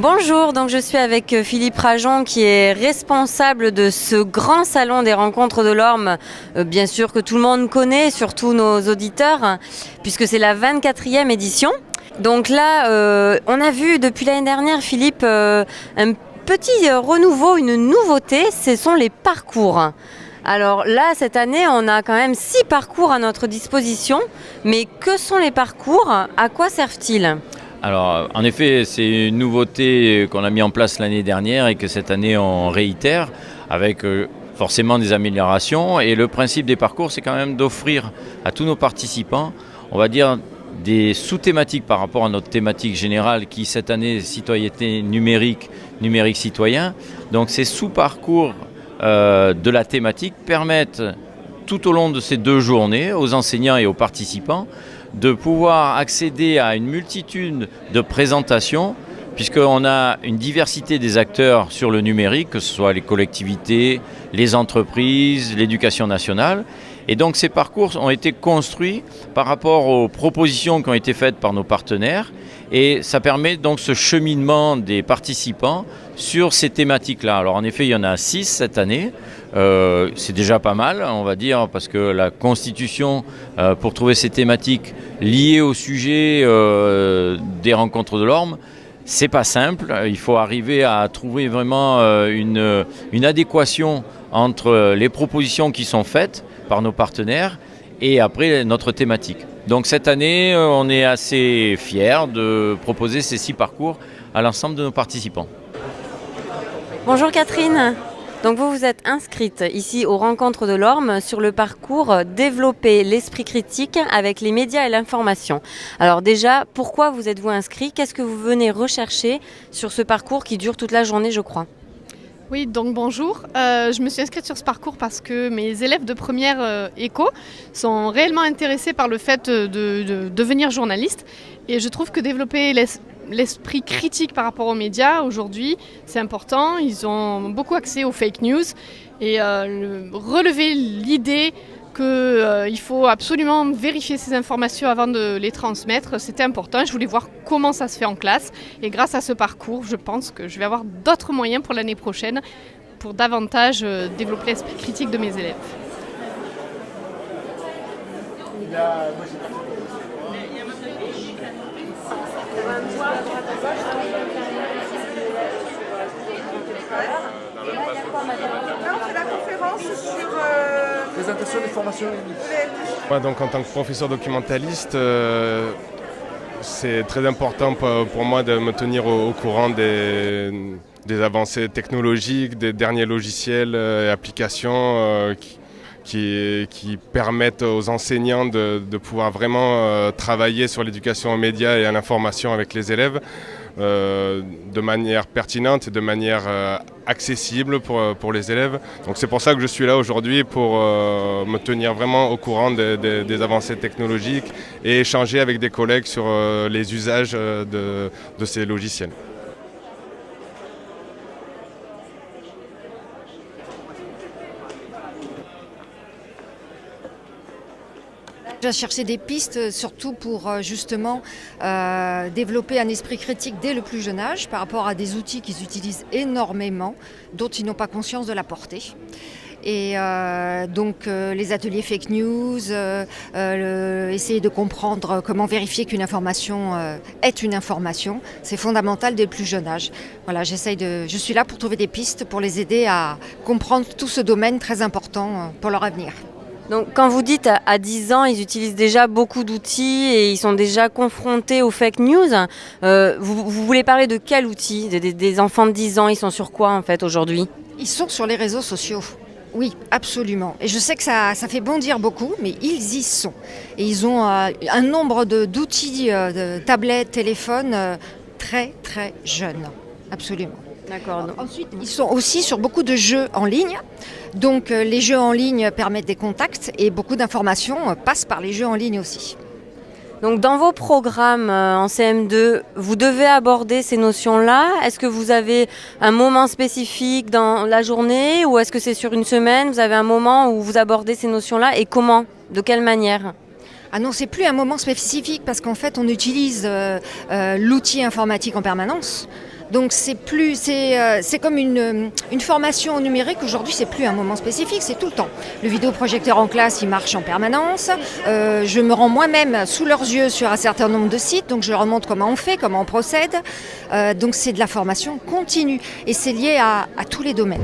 Bonjour, donc je suis avec Philippe Rajon qui est responsable de ce grand salon des rencontres de l'Orme, bien sûr que tout le monde connaît, surtout nos auditeurs, puisque c'est la 24e édition. Donc là, on a vu depuis l'année dernière, Philippe, un petit renouveau, une nouveauté, ce sont les parcours. Alors là, cette année, on a quand même 6 parcours à notre disposition, mais que sont les parcours? À quoi servent-ils? Alors, en effet, c'est une nouveauté qu'on a mis en place l'année dernière et que cette année on réitère avec forcément des améliorations. Et le principe des parcours, c'est quand même d'offrir à tous nos participants, on va dire, des sous-thématiques par rapport à notre thématique générale qui, cette année, citoyenneté numérique, numérique citoyen. Donc, ces sous-parcours de la thématique permettent tout au long de ces 2 journées aux enseignants et aux participants de pouvoir accéder à une multitude de présentations, puisqu'on a une diversité des acteurs sur le numérique, que ce soit les collectivités, les entreprises, l'éducation nationale. Et donc ces parcours ont été construits par rapport aux propositions qui ont été faites par nos partenaires, et ça permet donc ce cheminement des participants sur ces thématiques-là. Alors en effet, il y en a 6 cette année. C'est déjà pas mal, on va dire, parce que la constitution pour trouver ces thématiques liées au sujet des rencontres de l'Orme, c'est pas simple. Il faut arriver à trouver vraiment une adéquation entre les propositions qui sont faites par nos partenaires et après notre thématique. Donc cette année, on est assez fiers de proposer ces 6 parcours à l'ensemble de nos participants. Bonjour Catherine. Donc vous vous êtes inscrite ici aux rencontres de l'Orme sur le parcours Développer l'esprit critique avec les médias et l'information. Alors déjà, pourquoi vous êtes-vous inscrit? Qu'est-ce que vous venez rechercher sur ce parcours qui dure toute la journée, je crois? Oui, donc bonjour. Je me suis inscrite sur ce parcours parce que mes élèves de première éco sont réellement intéressés par le fait de devenir journaliste. Et je trouve que développer l'esprit critique par rapport aux médias aujourd'hui, c'est important. Ils ont beaucoup accès aux fake news et relever l'idée qu'il faut absolument vérifier ces informations avant de les transmettre, c'était important. Je voulais voir comment ça se fait en classe. Et grâce à ce parcours, je pense que je vais avoir d'autres moyens pour l'année prochaine pour davantage développer l'esprit critique de mes élèves. Présentation des formations. Moi, donc, en tant que professeur documentaliste, c'est très important pour moi de me tenir au courant des avancées technologiques, des derniers logiciels et applications qui permettent aux enseignants de pouvoir vraiment travailler sur l'éducation aux médias et à l'information avec les élèves de manière pertinente et de manière accessible pour les élèves. Donc c'est pour ça que je suis là aujourd'hui, pour me tenir vraiment au courant des avancées technologiques et échanger avec des collègues sur les usages de ces logiciels. Je vais chercher des pistes surtout pour justement développer un esprit critique dès le plus jeune âge par rapport à des outils qu'ils utilisent énormément, dont ils n'ont pas conscience de la portée. Et donc les ateliers fake news, essayer de comprendre comment vérifier qu'une information est une information, c'est fondamental dès le plus jeune âge. Voilà, je suis là pour trouver des pistes pour les aider à comprendre tout ce domaine très important pour leur avenir. Donc quand vous dites à 10 ans, ils utilisent déjà beaucoup d'outils et ils sont déjà confrontés aux fake news, vous voulez parler de quel outil? Des enfants de 10 ans, ils sont sur quoi en fait aujourd'hui? Ils sont sur les réseaux sociaux. Oui, absolument. Et je sais que ça fait bondir beaucoup, mais ils y sont. Et ils ont un nombre d'outils, de tablettes, téléphones, très très jeunes. Absolument. D'accord. Ensuite, ils sont aussi sur beaucoup de jeux en ligne. Donc les jeux en ligne permettent des contacts et beaucoup d'informations passent par les jeux en ligne aussi. Donc dans vos programmes en CM2, vous devez aborder ces notions-là. Est-ce que vous avez un moment spécifique dans la journée ou est-ce que c'est sur une semaine? Vous avez un moment où vous abordez ces notions-là et comment? De quelle manière? Ah non, c'est plus un moment spécifique parce qu'en fait, on utilise l'outil informatique en permanence. Donc c'est comme une formation au numérique. Aujourd'hui, c'est plus un moment spécifique, c'est tout le temps. Le vidéoprojecteur en classe, il marche en permanence. Je me rends moi-même sous leurs yeux sur un certain nombre de sites, donc je leur montre comment on fait, comment on procède. Donc c'est de la formation continue et c'est lié à tous les domaines.